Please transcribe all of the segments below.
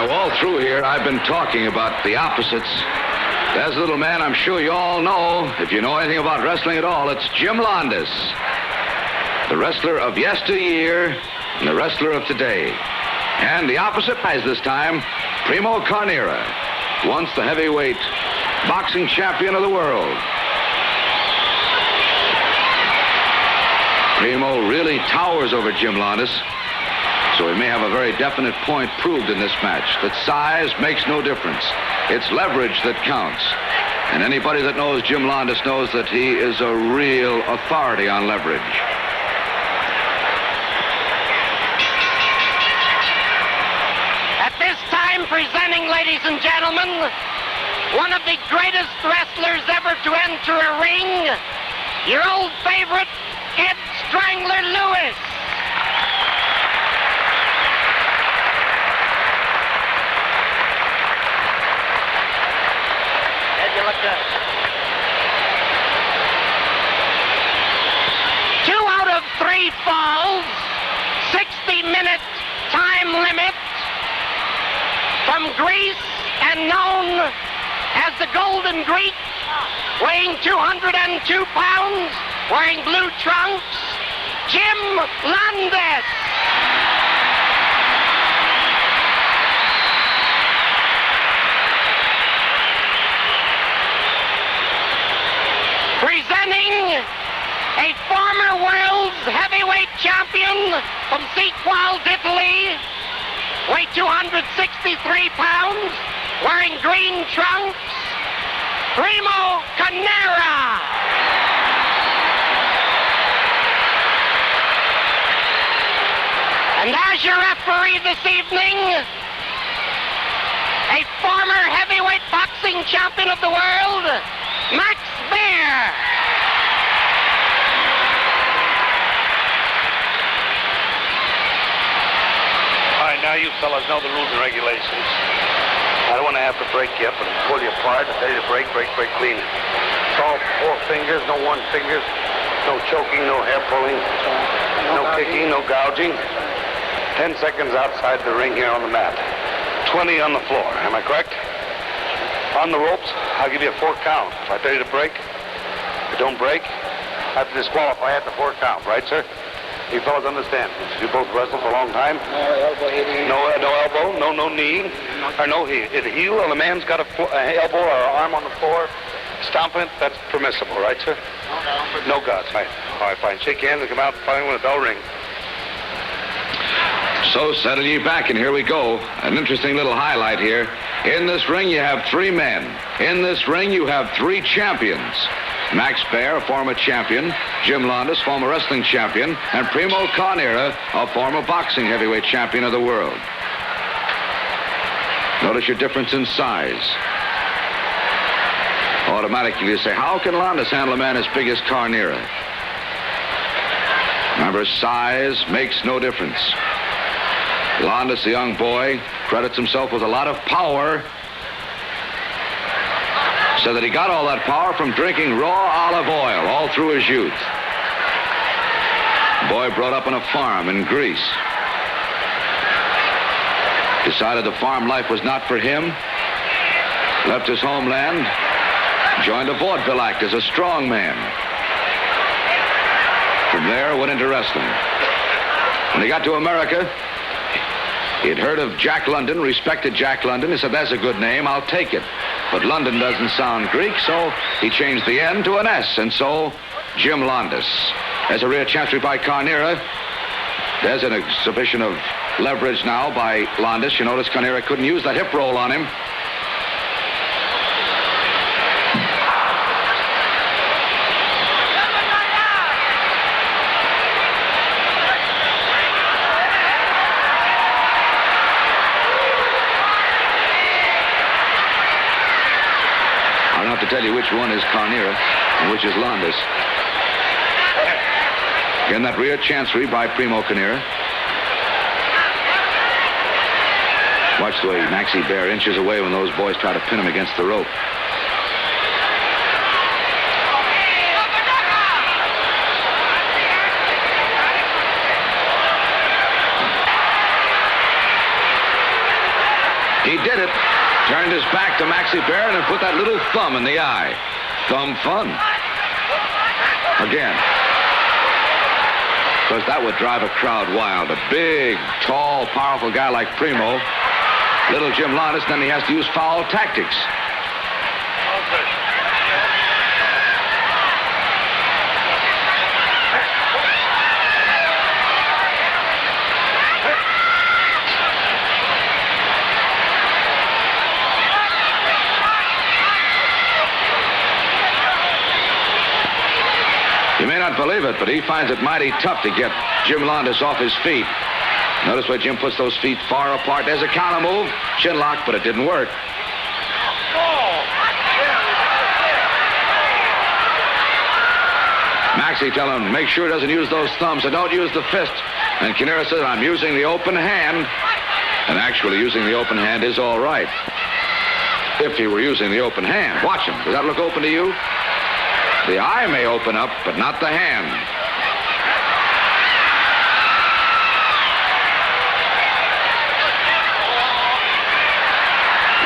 Now, all through here, I've been talking about the opposites. There's a little man I'm sure you all know. If you know anything about wrestling at all, it's Jim Londos. The wrestler of yesteryear and the wrestler of today. And the opposite prize this time, Primo Carnera, once the heavyweight boxing champion of the world. Primo really towers over Jim Londos, so he may have a very definite point proved in this match, that size makes no difference. It's leverage that counts. And anybody that knows Jim Londos knows that he is a real authority on leverage. Presenting, ladies and gentlemen, one of the greatest wrestlers ever to enter a ring, your old favorite, Ed Strangler Lewis. Ed, you look good. 2 out of 3 falls, 60-minute time limit. From Greece and known as the Golden Greek, weighing 202 pounds, wearing blue trunks, Jim Londos. Presenting a former world's heavyweight champion from Sequoia, Italy, weigh 263 pounds, wearing green trunks, Primo Carnera. And as your referee this evening, a former heavyweight boxing champion of the world, Max Baer. Now you fellas know the rules and regulations. I don't want to have to break you up and pull you apart. I tell you to break clean. It's all 4 fingers, no 1 finger. No choking, no hair pulling. No kicking, no gouging. 10 seconds outside the ring here on the mat. 20 on the floor. Am I correct? On the ropes, I'll give you a 4 count. If I tell you to break, if you don't break, I have to disqualify at the 4 count. Right, sir? You fellas understand? You both wrestled for a long time. No elbow, no knee, or no heel, and the man's got an elbow or an arm on the floor. Stomping it, that's permissible, right, sir? No guts. Right. All right, fine. Shake hands and come out finally when the bell rings. So settle ye back, and here we go. An interesting little highlight here. In this ring, you have 3 men. In this ring, you have 3 champions. Max Baer, a former champion, Jim Londos, former wrestling champion, and Primo Carnera, a former boxing heavyweight champion of the world. Notice your difference in size. Automatically you say, how can Londos handle a man as big as Carnera? Remember, size makes no difference. Londos, the young boy, credits himself with a lot of power, so that he got all that power from drinking raw olive oil all through his youth. The boy brought up on a farm in Greece. Decided the farm life was not for him. Left his homeland. Joined a vaudeville act as a strong man. From there, went into wrestling. When he got to America, he'd heard of Jack London, respected Jack London. He said, that's a good name, I'll take it. But London doesn't sound Greek, so he changed the N to an S, and so Jim Londos. There's a rear chancery by Carnera. There's an exhibition of leverage now by Londos. You notice Carnera couldn't use that hip roll on him. To tell you which one is Carnera and which is Londos. Again, that rear chancery by Primo Carnera. Watch the way Maxie Baer inches away when those boys try to pin him against the rope. He did it. Turned his back to Maxie Baer and put that little thumb in the eye. Thumb fun. Again. Because that would drive a crowd wild. A big, tall, powerful guy like Primo. Little Jim Londos, then he has to use foul tactics. You may not believe it, but he finds it mighty tough to get Jim Londos off his feet. Notice where Jim puts those feet far apart. There's a counter move. Chin lock, but it didn't work. Maxie telling him, make sure he doesn't use those thumbs and don't use the fist. And Carnera says, I'm using the open hand. And actually using the open hand is all right. If he were using the open hand. Watch him. Does that look open to you? The eye may open up, but not the hand.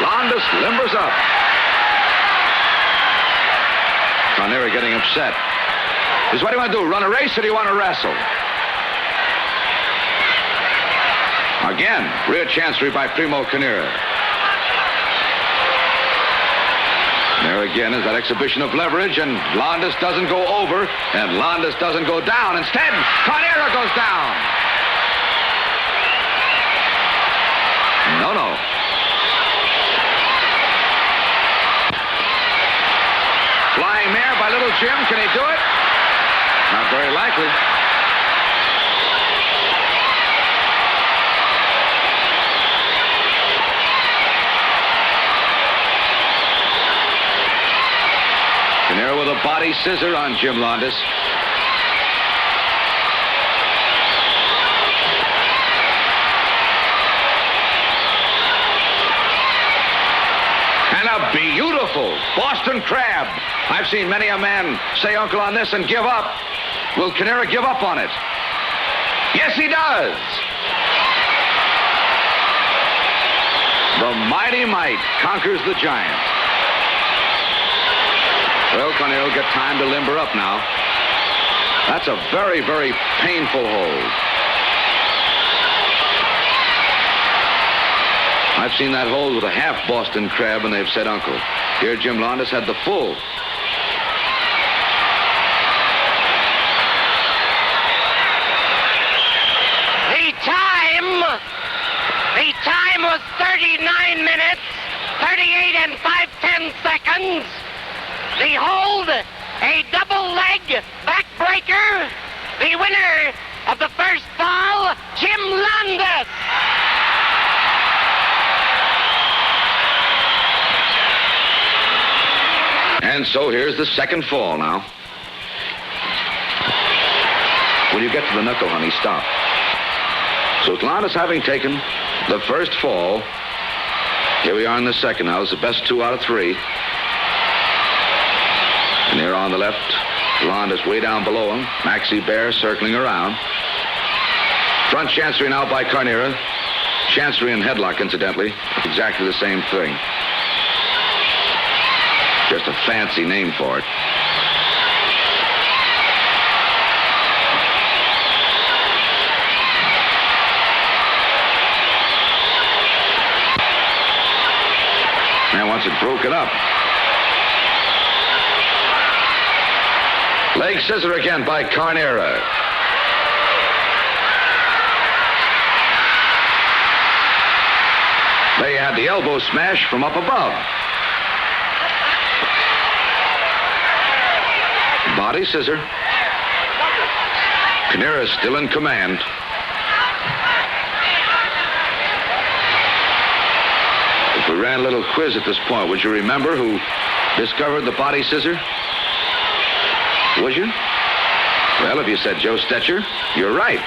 Londos limbers up. Carnera getting upset. He says, what do you want to do, run a race or do you want to wrestle? Again, rear chancery by Primo Carnera. There again is that exhibition of leverage, and Londos doesn't go over, and Londos doesn't go down. Instead, Carnera goes down. No. Flying mare by Little Jim. Can he do it? Not very likely. Carnera with a body scissor on Jim Londos. And a beautiful Boston crab. I've seen many a man say uncle on this and give up. Will Carnera give up on it? Yes, he does. The mighty might conquers the giant. Well, Carnera will get time to limber up now. That's a very, very painful hold. I've seen that hold with a half Boston crab, and they've said uncle. Here, Jim Londos had the full. The time was 39 minutes, 38 and 5/10 seconds. The hold, a double leg backbreaker. The winner of the first fall, Jim Londos. And so here's the second fall now. When you get to the knuckle, honey, stop. So Londos having taken the first fall, here we are in the second now. It's the best 2 out of 3. And there on the left, Londos way down below him. Maxie Baer circling around. Front chancery now by Carnera. Chancery and headlock, incidentally. Exactly the same thing. Just a fancy name for it. Man wants it broken up. Leg scissor again by Carnera. They had the elbow smash from up above. Body scissor. Carnera is still in command. If we ran a little quiz at this point, would you remember who discovered the body scissor? Would you? Well, if you said Joe Stetcher, you're right.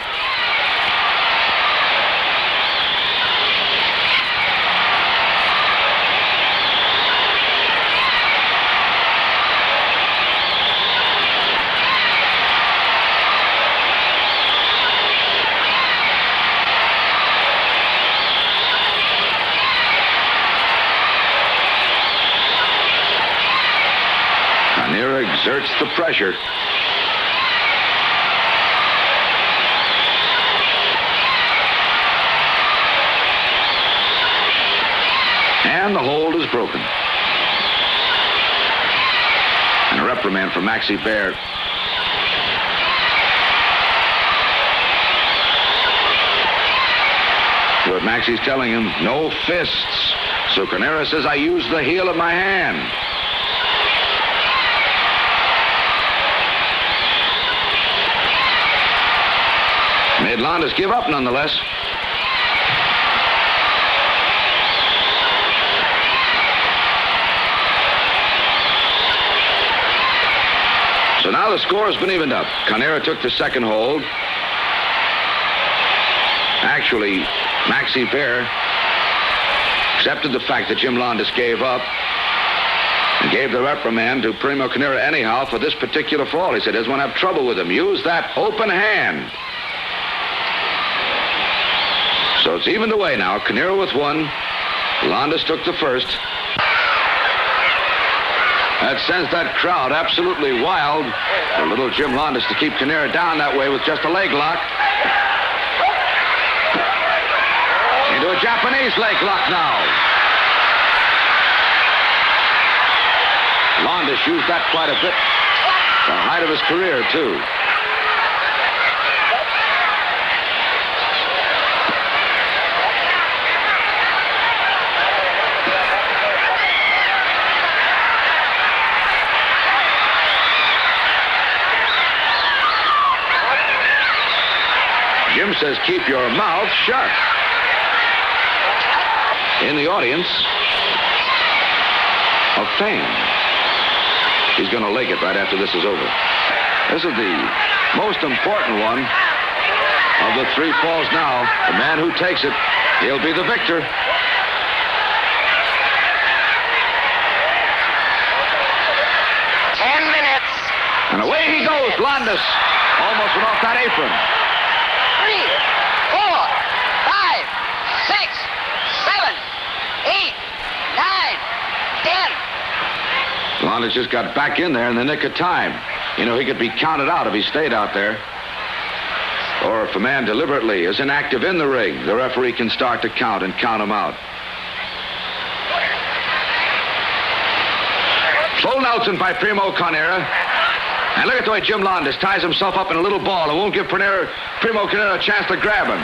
exerts the pressure. And the hold is broken. And a reprimand from Maxie Baer. But Maxie's telling him, no fists. So Carnera says, I use the heel of my hand. Made Londos give up nonetheless. So now the score has been evened up. Carnera took the second hold. Actually, Maxie Baer accepted the fact that Jim Londos gave up and gave the reprimand to Primo Carnera anyhow for this particular fall. He said, doesn't want to have trouble with him. Use that open hand. So it's evened away now. Carnera with one. Londos took the first. That sends that crowd absolutely wild for little Jim Londos to keep Carnera down that way with just a leg lock. Into a Japanese leg lock now. Londos used that quite a bit. The height of his career, too. Jim says, keep your mouth shut. In the audience, a fan. He's going to leg it right after this is over. This is the most important one of the three falls now. The man who takes it, he'll be the victor. And away he goes, Londos. Almost went off that apron. 3, 4, 5, 6, 7, 8, 9, 10. Londos just got back in there in the nick of time. You know, he could be counted out if he stayed out there. Or if a man deliberately is inactive in the ring, the referee can start to count and count him out. Full Nelson by Primo Carnera. And look at the way Jim Londos ties himself up in a little ball and won't give Primo Carnera a chance to grab him.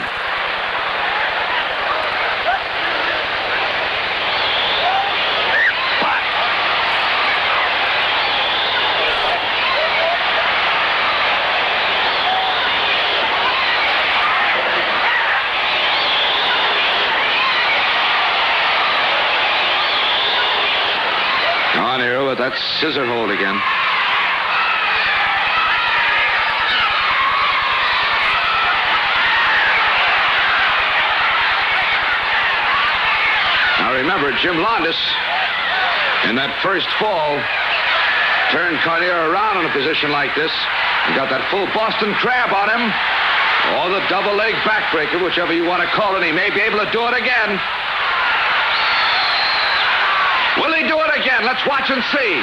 Carnera with that scissor hold again. Remember, Jim Londos, in that first fall, turned Carnera around in a position like this and got that full Boston Crab on him, or the double leg backbreaker, whichever you want to call it. He may be able to do it again. Will he do it again? Let's watch and see.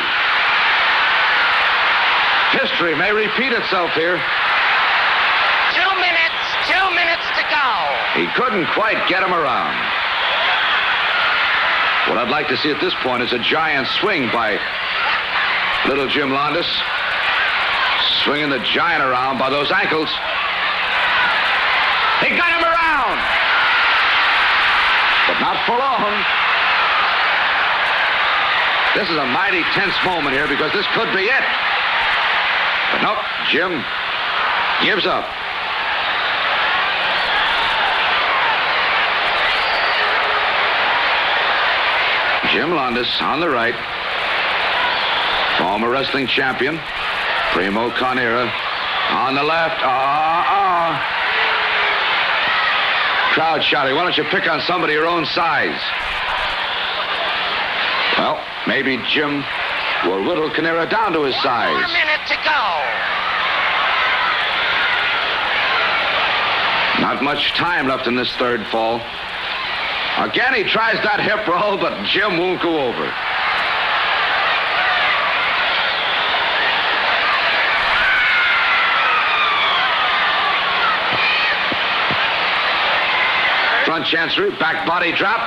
History may repeat itself here. 2 minutes to go. He couldn't quite get him around. What I'd like to see at this point is a giant swing by little Jim Londos. Swinging the giant around by those ankles. He got him around! But not for long. This is a mighty tense moment here because this could be it. But nope, Jim gives up. Jim Londos on the right. Former wrestling champion. Primo Carnera on the left. Crowd shouting, why don't you pick on somebody your own size? Well, maybe Jim will whittle Carnera down to his size. 1 minute to go. Not much time left in this third fall. Again, he tries that hip roll, but Jim won't go over. Front chancery, back body drop.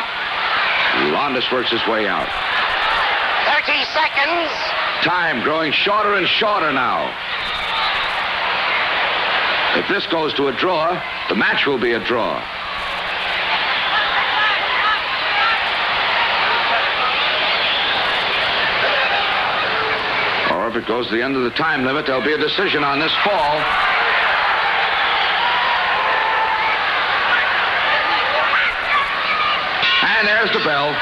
Londos works his way out. 30 seconds. Time growing shorter and shorter now. If this goes to a draw, the match will be a draw. Or if it goes to the end of the time limit, there'll be a decision on this fall. And there's the bell.